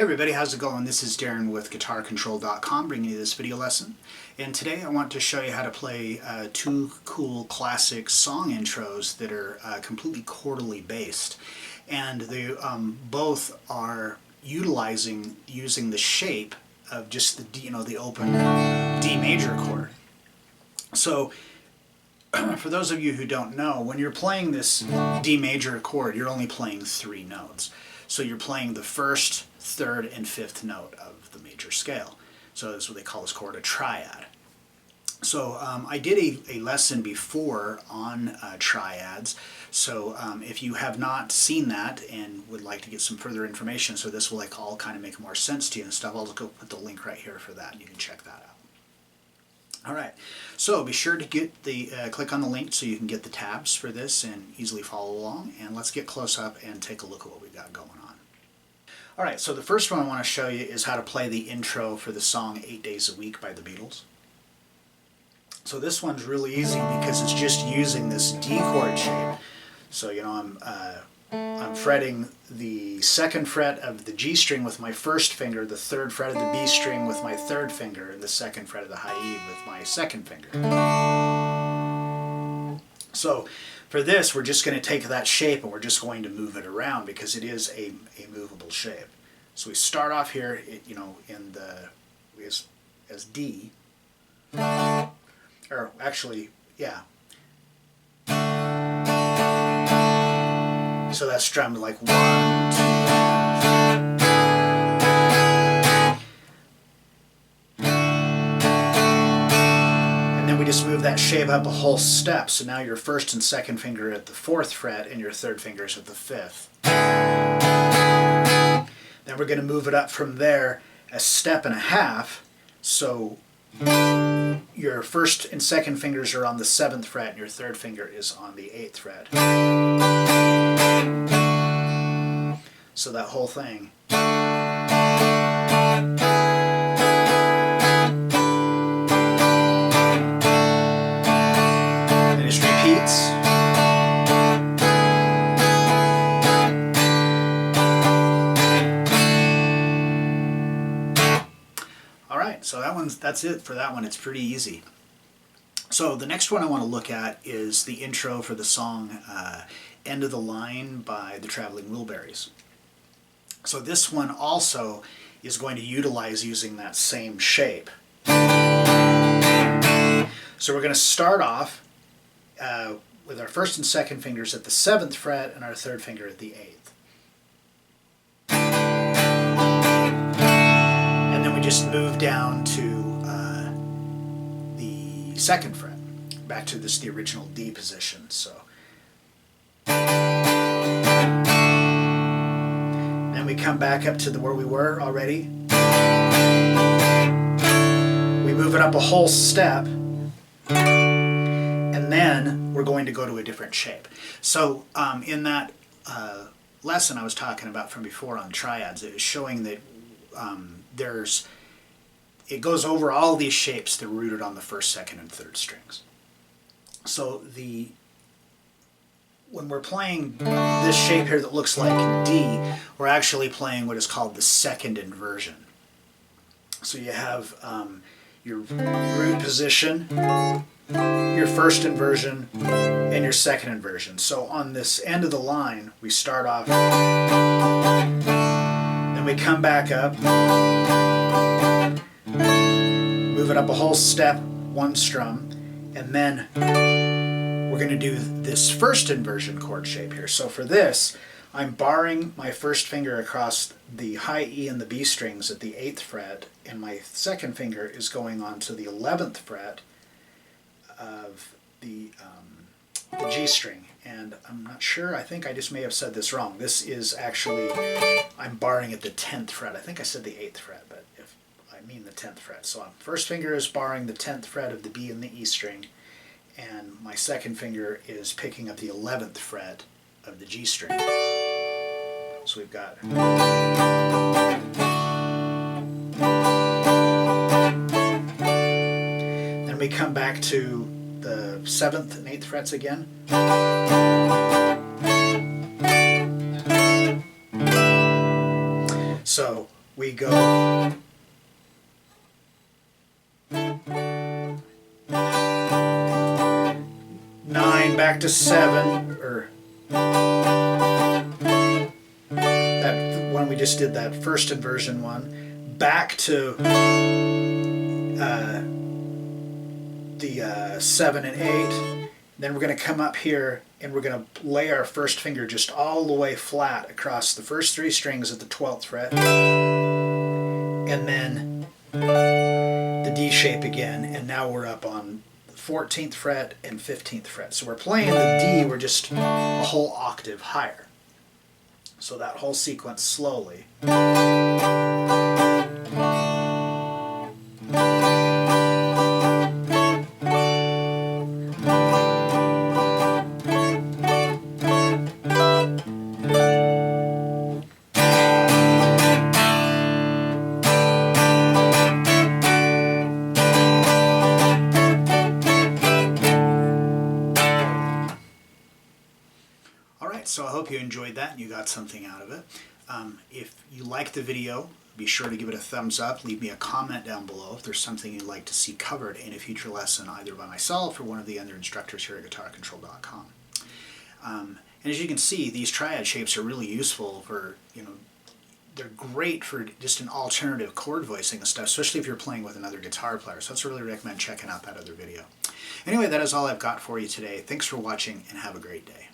everybody, how's it going? This is Darrin with GuitarControl.com bringing you this video lesson. And today I want to show you how to play two cool classic song intros that are completely chordally based. And they both are using the shape of just the the open D major chord. So for those of you who don't know, when you're playing this D major chord, you're only playing three notes. So you're playing the first, third, and fifth note of the major scale. So that's what they call this chord a triad. So I did a lesson before on triads. So if you have not seen that and would like to get some further information, so this will all kind of make more sense to you and stuff, I'll just go put the link right here for that, and you can check that out. All right, so be sure to get the click on the link so you can get the tabs for this and easily follow along. And let's get close up and take a look at what we got going on. All right, so the first one I want to show you is how to play the intro for the song 8 Days a Week by the Beatles. So this one's really easy because it's just using this D chord shape. So I'm fretting the second fret of the G string with my first finger, the third fret of the B string with my third finger, and the second fret of the high E with my second finger. So for this, we're just going to take that shape and we're just going to move it around because it is a movable shape. So we start off here, in the as D, or actually, yeah. So that's strummed like 1, 2, and then we just move that shape up a whole step. So now your first and second finger at the 4th fret and your third fingers at the 5th. Then we're going to move it up from there a step and a half. So your first and second fingers are on the 7th fret and your third finger is on the 8th fret. So that whole thing. And it just repeats. Alright, so that's it for that one. It's pretty easy. So the next one I want to look at is the intro for the song End of the Line by the Traveling Wilburys. So this one also is going to utilize using that same shape. So we're going to start off with our first and second fingers at the 7th fret and our third finger at the 8th. And then we just move down to the 2nd fret, back to the original D position. So we come back up to where we were already. We move it up a whole step, and then we're going to go to a different shape. So in that lesson I was talking about from before on triads, it was showing that it goes over all these shapes that are rooted on the first, second, and third strings. So when we're playing this shape here that looks like D, we're actually playing what is called the second inversion. So you have your root position, your first inversion, and your second inversion. So on this end of the line, we start off, then we come back up, move it up a whole step, one strum, and then we're going to do this first inversion chord shape here. So for this, I'm barring my first finger across the high E and the B strings at the 8th fret, and my second finger is going on to the 11th fret of the G string. And I'm not sure, I think I just may have said this wrong. This is actually, I'm barring at the 10th fret. I think I said the 8th fret, but if I mean the 10th fret. So first finger is barring the 10th fret of the B and the E string, and my second finger is picking up the 11th fret of the G string. So we've got. Then we come back to the 7th and 8th frets again. So we go 9 back to 7, or that one we just did, that first inversion one, back to the 7 and 8. Then we're going to come up here and we're going to lay our first finger just all the way flat across the first 3 strings at the 12th fret, and then the D shape again, and now we're up on the 14th fret and 15th fret. So we're playing the D, we're just a whole octave higher. So that whole sequence slowly. Alright, so I hope you enjoyed that and you got something out of it. If you liked the video, be sure to give it a thumbs up. Leave me a comment down below if there's something you'd like to see covered in a future lesson, either by myself or one of the other instructors here at guitarcontrol.com. And as you can see, these triad shapes are really useful for, they're great for just an alternative chord voicing and stuff, especially if you're playing with another guitar player. So I'd really recommend checking out that other video. Anyway, that is all I've got for you today. Thanks for watching and have a great day.